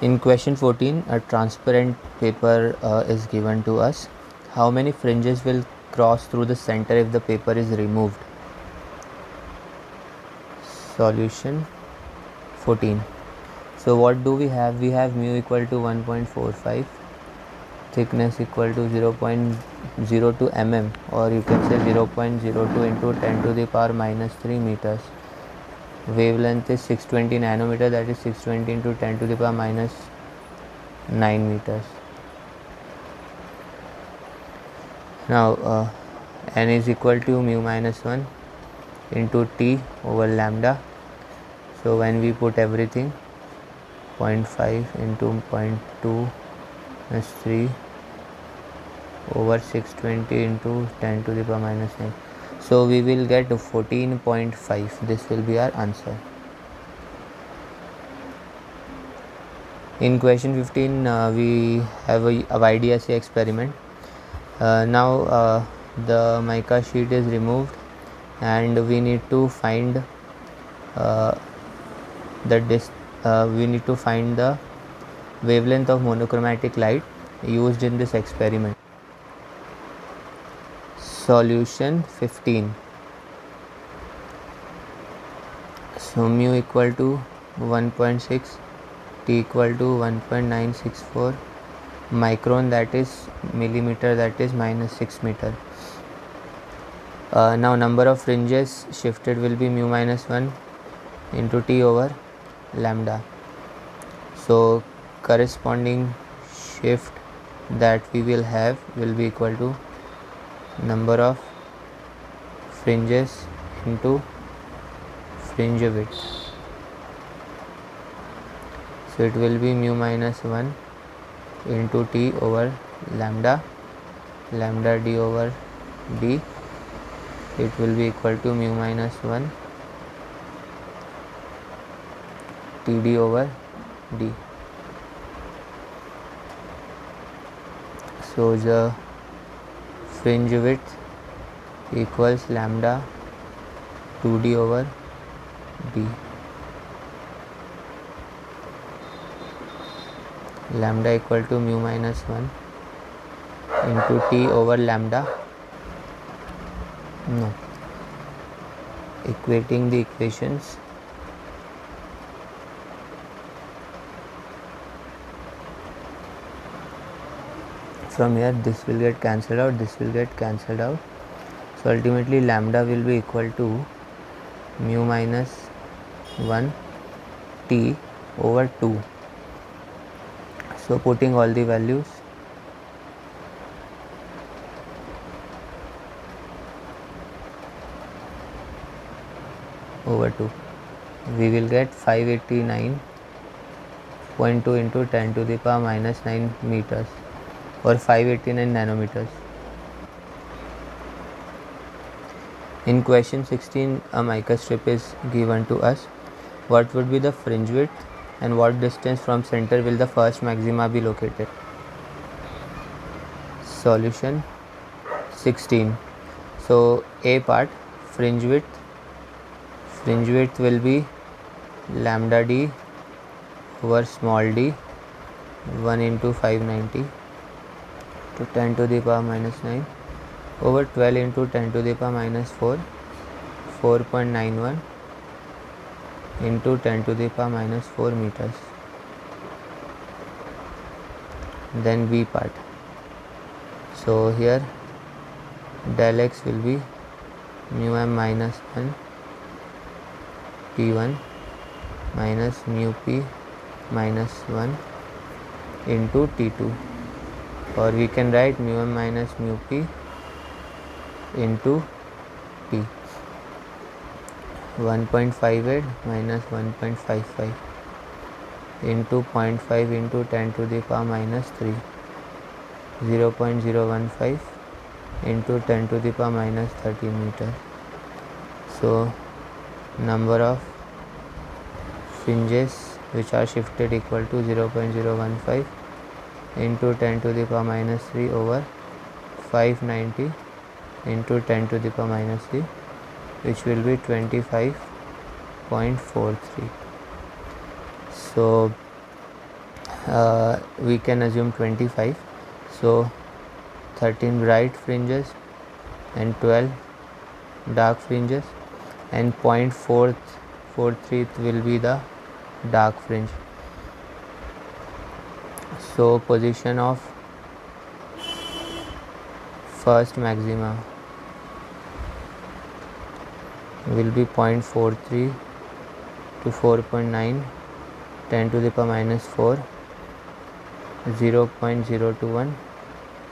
In question 14, a transparent paper is given to us. How many fringes will cross through the center if the paper is removed? Solution 14. So what do we have? We have mu equal to 1.45, thickness equal to 0.02 mm, or you can say 0.02 into 10 to the power minus 3 meters. Wavelength is 620 nanometer, that is 620 into 10 to the power minus 9 meters. Now n is equal to mu minus 1 into t over lambda. So when we put everything, 0.5 into 0.2 plus 3 over 620 into 10 to the power minus 9. So we will get 14.5. This will be our answer. In question 15, we have a YDSA experiment. Now the mica sheet is removed and we need to find the wavelength of monochromatic light used in this experiment. Solution 15. So mu equal to 1.6, t equal to 1.964 micron, that is millimeter, that is minus 6 meter. Now number of fringes shifted will be mu minus 1 into t over lambda. So corresponding shift that we will have will be equal to number of fringes into fringe width. So it will be mu minus 1 into t over lambda, lambda d over d. It will be equal to mu minus 1 td over d. So the fringe width equals lambda 2d over d. Lambda equal to mu minus 1 into t over lambda. No. Equating the equations. From here this will get cancelled out, this will get cancelled out. So ultimately lambda will be equal to mu minus 1 t over 2. So putting all the values, over 2, we will get 589.2 into 10 to the power minus 9 meters, or 589 nanometers. In question 16, a mica strip is given to us. What would be the fringe width and what distance from center will the first maxima be located? Solution 16. So A part, fringe width will be lambda d over small d, 1 into 590 to 10 to the power minus 9 over 12 into 10 to the power minus 4, 4.91 into 10 to the power minus 4 meters. Then B part. So here del x will be mu m minus 1 t1 minus mu p minus 1 into t2, or we can write mu m minus mu p into t. 1.58 minus 1.55 into 0.5 into 10 to the power minus 3, 0.015 into 10 to the power minus 30 meter. So number of fringes which are shifted equal to 0.015 into 10 to the power minus 3 over 590 into 10 to the power minus 3, which will be 25.43. So we can assume 25. So 13 bright fringes and 12 dark fringes, and 0.43 will be the dark fringe. So position of first maxima will be 0.43 to 4.9, 10 to the power minus 4, 0.021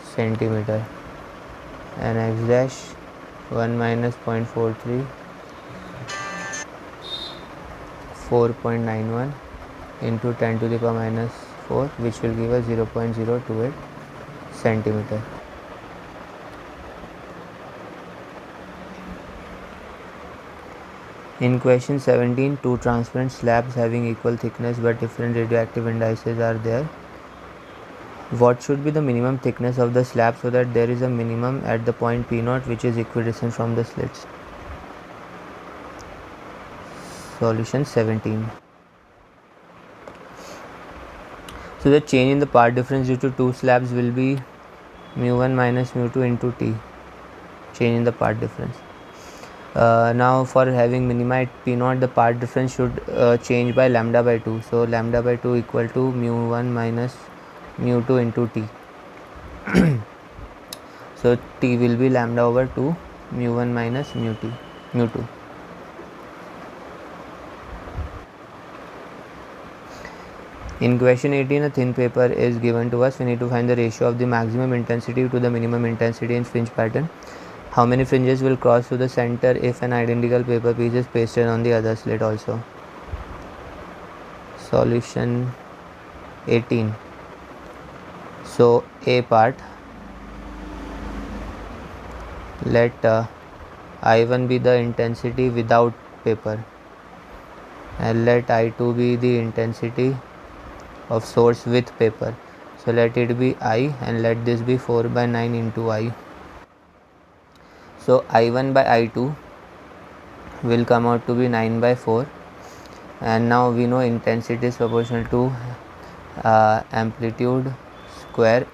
centimeter, and x dash 1 minus 0.43, 4.91 into 10 to the power minus 4, which will give us 0.028 centimeter. In question 17, two transparent slabs having equal thickness but different radioactive indices are there. What should be the minimum thickness of the slab so that there is a minimum at the point P0 which is equidistant from the slits? Solution 17. So the change in the part difference due to two slabs will be mu1 minus mu2 into T, change in the part difference. Now for having minima at P0, the part difference should change by lambda by 2. So lambda by 2 equal to mu1 minus mu2 into T. So T will be lambda over 2 mu1 minus mu2. In question 18, a thin paper is given to us. We need to find the ratio of the maximum intensity to the minimum intensity in fringe pattern. How many fringes will cross to the center if an identical paper piece is pasted on the other slit also? Solution 18. So A part, let I1 be the intensity without paper and let I2 be the intensity of source with paper. So let it be I and let this be 4 by 9 into I. So I1 by I2 will come out to be 9 by 4, and now we know intensity is proportional to amplitude square.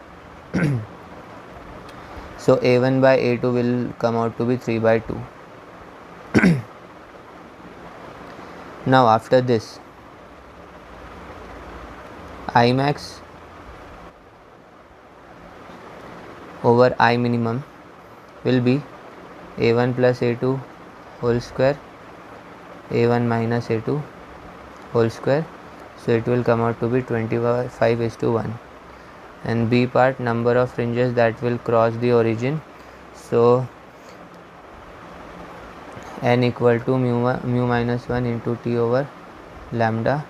So A1 by A2 will come out to be 3 by 2. Now after this, I max over I minimum will be A1 plus A2 whole square, A1 minus A2 whole square. So it will come out to be 25:1. And B part, number of fringes that will cross the origin. So n equal to mu minus 1 into T over lambda,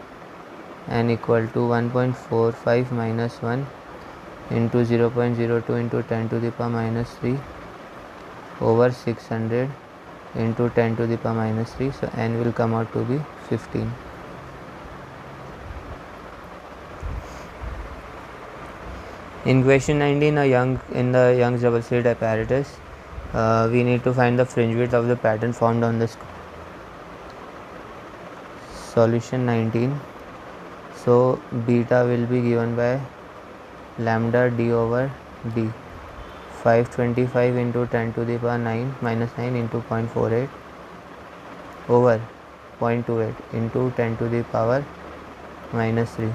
n equal to 1.45 minus 1 into 0.02 into 10 to the power minus 3 over 600 into 10 to the power minus 3. So n will come out to be 15. In question 19, in the Young's double slit apparatus, we need to find the fringe width of the pattern formed on the solution 19. So beta will be given by lambda d over d, 525 into 10 to the power 9 minus 9 into 0.48 over 0.28 into 10 to the power minus 3,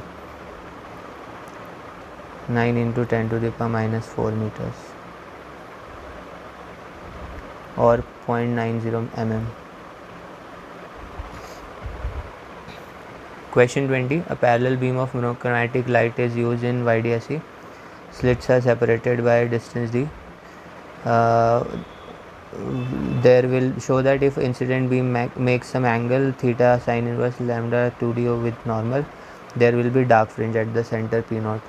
9 into 10 to the power minus 4 meters, or 0.90 mm. Question 20. A parallel beam of monochromatic light is used in YDSE. Slits are separated by a distance d. There will show that if incident beam makes some angle theta sin inverse lambda 2d with normal, there will be dark fringe at the center P0.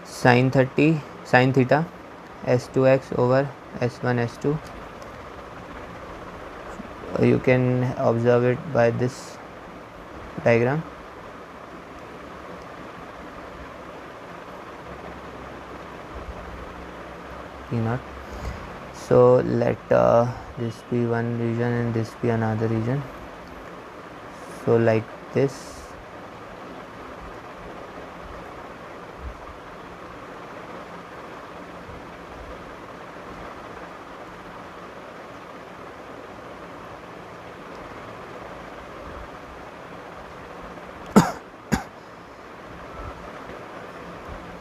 Sin theta S2x over S1 S2. You can observe it by this diagram. P0. So let this be one region and this be another region. So like this.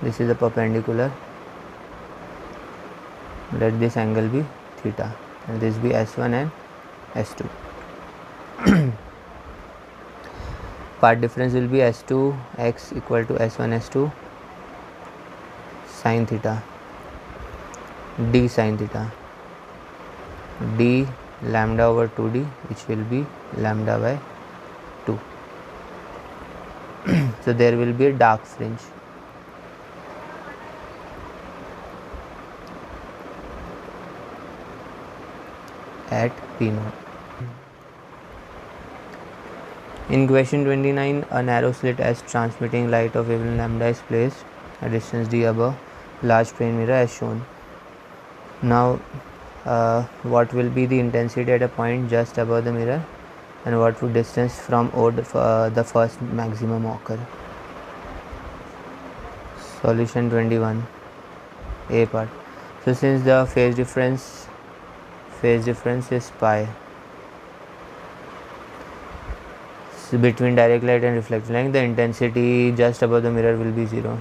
This is the perpendicular. Let this angle be theta and this be S1 and S2. Part difference will be S2 x equal to S1 S2 sin theta d sin theta d lambda over 2d, which will be lambda by 2. So there will be a dark fringe. At P0. In question 29, a narrow slit S transmitting light of wavelength lambda is placed at distance d above large plane mirror as shown. Now what will be the intensity at a point just above the mirror, and what would distance from O the first maximum occur? Solution 21, A part. So since the phase difference is pi, so between direct light and reflected light, the intensity just above the mirror will be 0.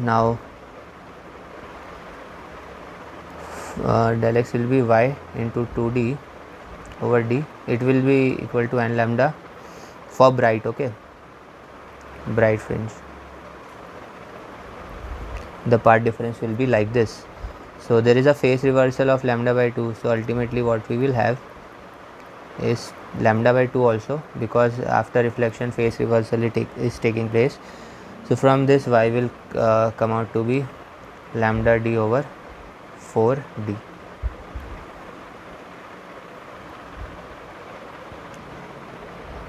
Now del x will be y into 2d over d. It will be equal to n lambda for bright, okay, bright fringe. The part difference will be like this. So there is a phase reversal of lambda by 2. So ultimately what we will have is lambda by 2 also, because after reflection phase reversal is taking place. So from this y will come out to be lambda d over 4d.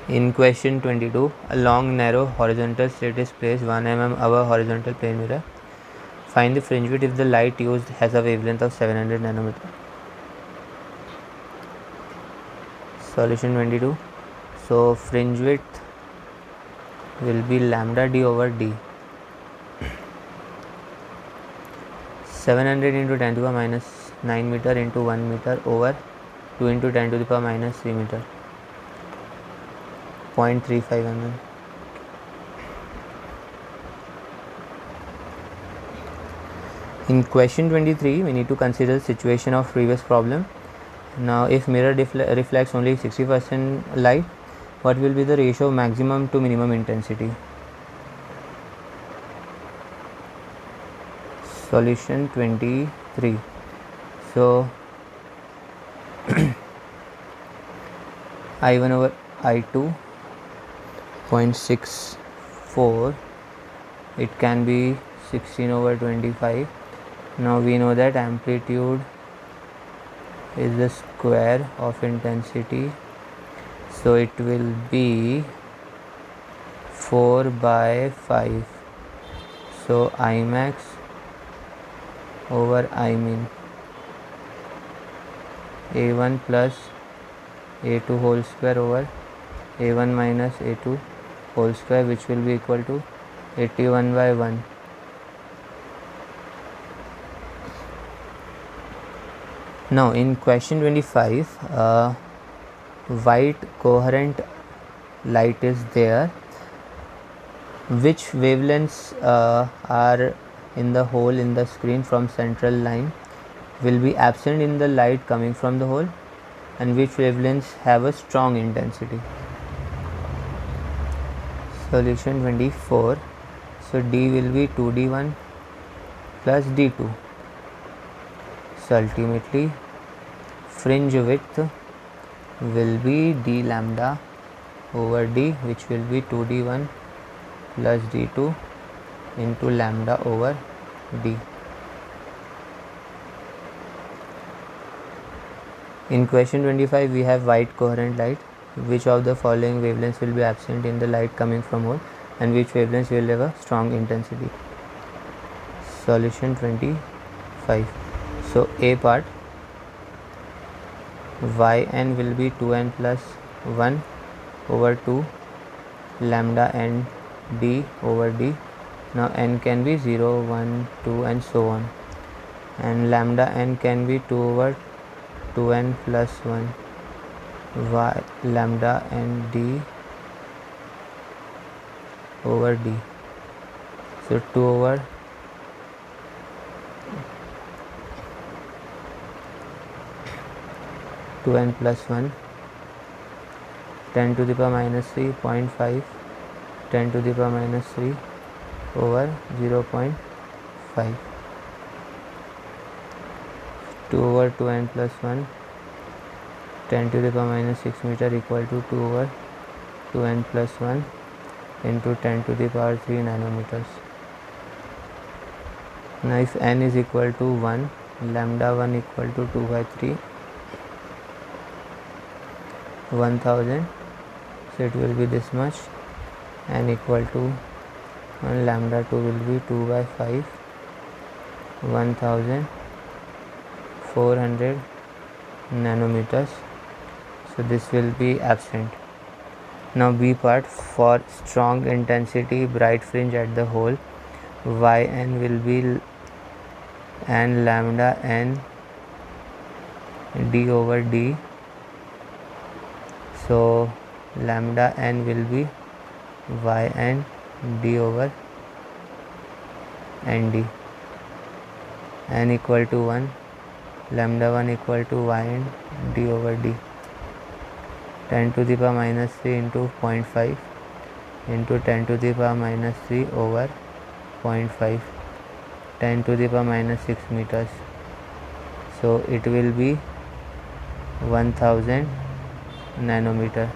In question 22, a long narrow horizontal slit is placed 1 mm above horizontal plane mirror. Find the fringe width if the light used has a wavelength of 700 nanometer. Solution 22. So fringe width will be lambda d over d. 700 into 10 to the power minus 9 meter into 1 meter over 2 into 10 to the power minus 3 meter. 0.35 mm. In question 23, we need to consider the situation of previous problem. Now, if mirror reflects only 60% light, what will be the ratio of maximum to minimum intensity? Solution 23. So, I1 over I2 0.64, it can be 16 over 25. Now we know that amplitude is the square of intensity, so it will be 4 by 5. So Imax over Imin, A1 plus A2 whole square over A1 minus A2 whole square, which will be equal to 81 by 1. Now in question 25, white coherent light is there. Which wavelengths are in the hole in the screen from central line will be absent in the light coming from the hole, and which wavelengths have a strong intensity? Solution 24. So D will be 2D1 plus D2. So ultimately fringe width will be d lambda over d, which will be 2d1 plus d2 into lambda over d. In question 25, we have white coherent light. Which of the following wavelengths will be absent in the light coming from hole, and which wavelengths will have a strong intensity? Solution 25. So A part, yn will be 2n plus 1 over 2 lambda n d over d. Now n can be 0, 1, 2 and so on, and lambda n can be 2 over 2n plus 1 y lambda n d over d. So 2 over 2n plus 1, 10 to the power minus 3, 0.5, 10 to the power minus 3 over 0.5, 2 over 2n plus 1, 10 to the power minus 6 meter equal to 2 over 2n plus 1 into 10 to the power 3 nanometers. Now if n is equal to 1, lambda 1 equal to 2 by 3, 1000, so it will be this much, n equal to 1, lambda 2 will be 2 by 5, 1400 nanometers. So this will be absent. Now B part, for strong intensity bright fringe at the hole, yn will be and lambda n d over d. So lambda n will be yn d over nd, n equal to 1, lambda 1 equal to yn d over d, 10 to the power minus 3 into 0.5 into 10 to the power minus 3 over 0.5, 10 to the power minus 6 meters. So it will be 1000 nanometer.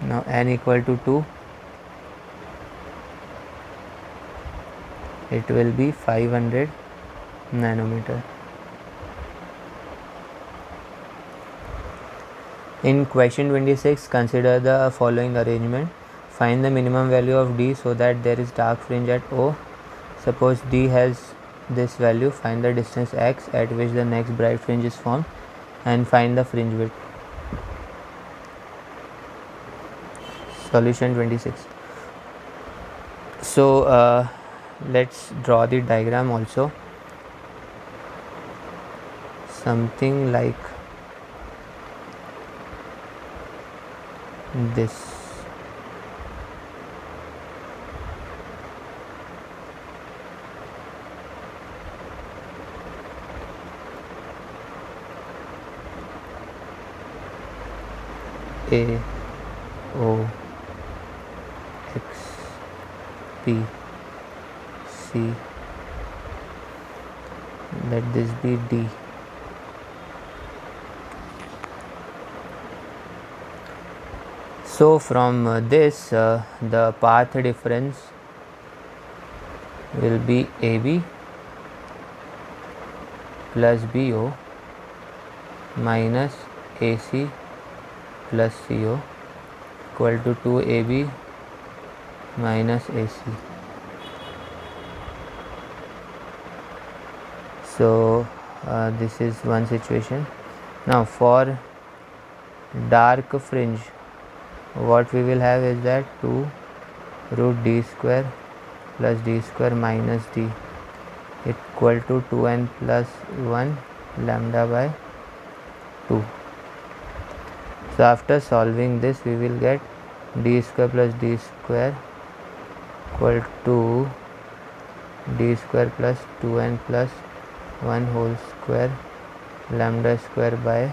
Now n equal to 2, it will be 500 nanometer. In question 26, consider the following arrangement. Find the minimum value of d so that there is dark fringe at O. Suppose d has this value, find the distance x at which the next bright fringe is formed and find the fringe width. Solution 26. So let's draw the diagram also, something like this. A, O, X, P, C, let this be D. So from this the path difference will be AB plus BO minus AC plus CO equal to 2AB minus AC. So this is one situation. Now for dark fringe, what we will have is that 2 root d square plus d square minus d equal to 2n plus 1 lambda by 2. So after solving this, we will get d square plus d square equal to d square plus 2n plus 1 whole square lambda square by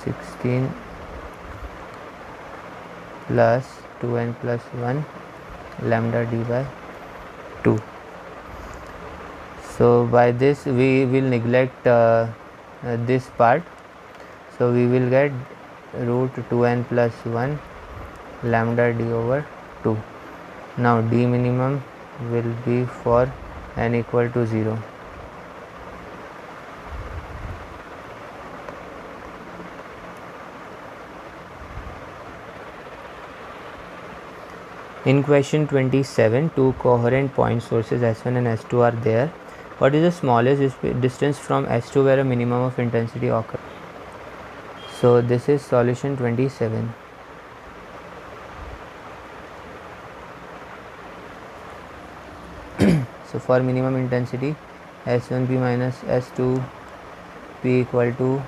16 plus 2n plus 1 lambda d by 2. So by this we will neglect this part, so we will get root 2n plus 1 lambda d over 2. Now d minimum will be for n equal to 0. In question 27, two coherent point sources S1 and S2 are there. What is the smallest distance from S2 where a minimum of intensity occurs? So this is solution 27. So for minimum intensity, S1P minus S2P equal to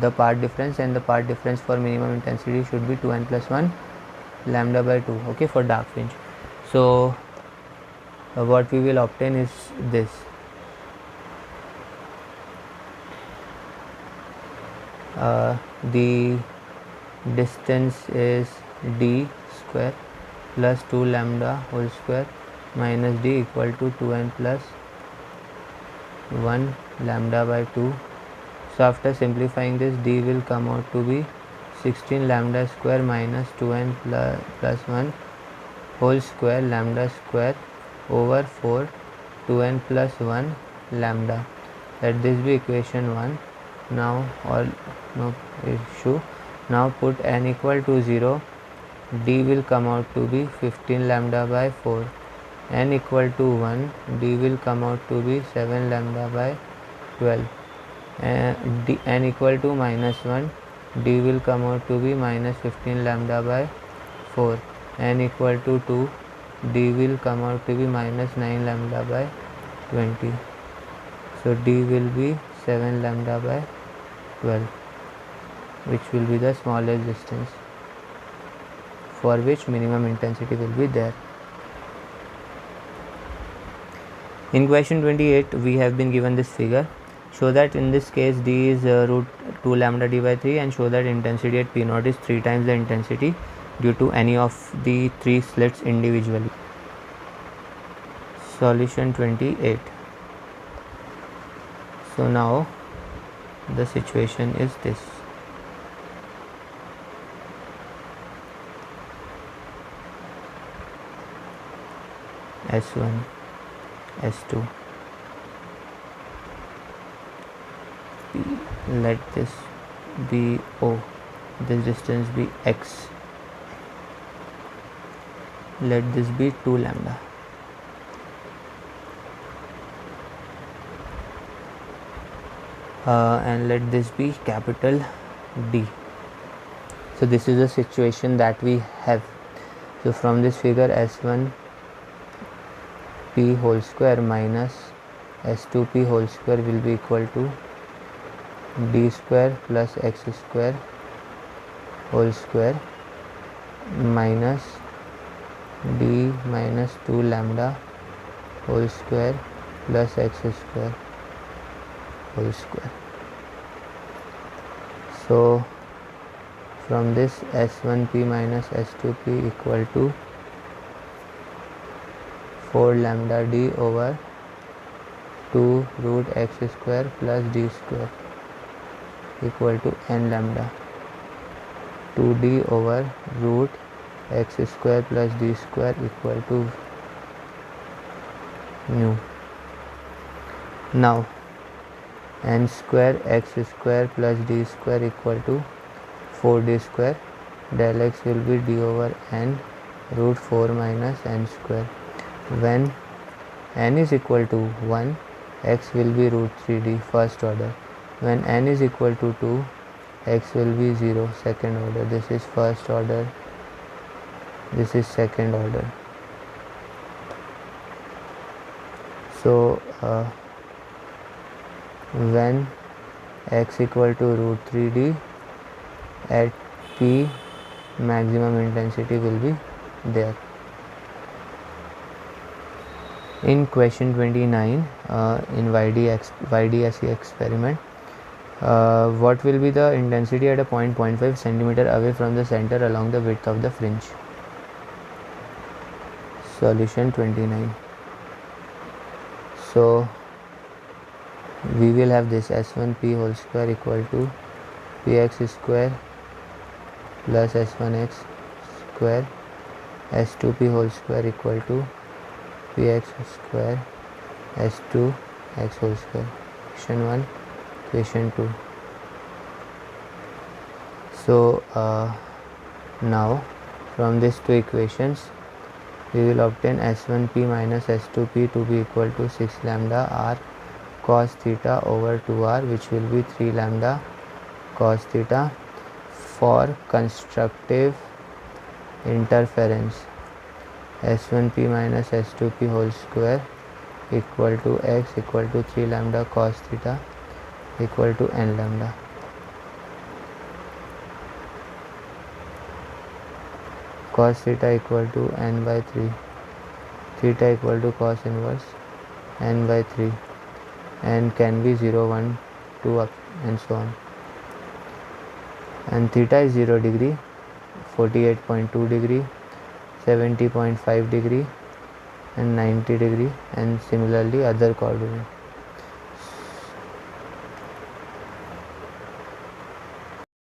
the part difference, and the part difference for minimum intensity should be 2n plus 1 lambda by 2, okay, for dark fringe. So what we will obtain is this. The distance is d square plus 2 lambda whole square minus d equal to 2n plus 1 lambda by 2. So after simplifying this, d will come out to be 16 lambda square minus 2n plus 1 whole square lambda square over 4 2n plus 1 lambda. Let this be equation 1. Now, or no issue, now put n equal to 0, d will come out to be 15 lambda by 4, n equal to 1, d will come out to be 7 lambda by 12, n equal to minus 1, d will come out to be minus 15 lambda by 4, n equal to 2, d will come out to be minus 9 lambda by 20. So d will be 7 lambda by 12, which will be the smallest distance for which minimum intensity will be there. In question 28, we have been given this figure. Show that in this case d is root 2 lambda d by 3, and show that intensity at P0 is 3 times the intensity due to any of the 3 slits individually. Solution 28. So now the situation is this. S1, S2, P. Let this be O, this distance be X. Let this be 2 lambda. And let this be capital D. So this is the situation that we have. So from this figure, S1 P whole square minus S2P whole square will be equal to D square plus X square whole square minus D minus 2 lambda whole square plus X square whole square. So from this, S1P minus S2P equal to 4 lambda d over 2 root x square plus d square equal to n lambda, 2d over root x square plus d square equal to nu. Now n square x square plus d square equal to 4d square, del x will be d over n root 4 minus n square. When n is equal to 1, x will be root 3d first order. When n is equal to 2, x will be 0 second order. This is first order, this is second order. So when x equal to root 3d, at P maximum intensity will be there. In question 29, in YDSE experiment, what will be the intensity at a point 0.5 centimeter away from the center along the width of the fringe? Solution 29. So we will have this S1P whole square equal to Px square plus S1x square, S2P whole square equal to Px square S2x whole square. Question 1, question 2. So now from these two equations, we will obtain S1p minus S2p to be equal to 6 lambda r cos theta over 2r, which will be 3 lambda cos theta. For constructive interference, S1p minus S2p whole square equal to x equal to 3 lambda cos theta equal to n lambda. Cos theta equal to n by 3, theta equal to cos inverse n by 3, and can be 0, 1, 2 up and so on. And theta is 0 degree, 48.2 degree, 70.5 degree and 90 degree, and similarly other coordinates.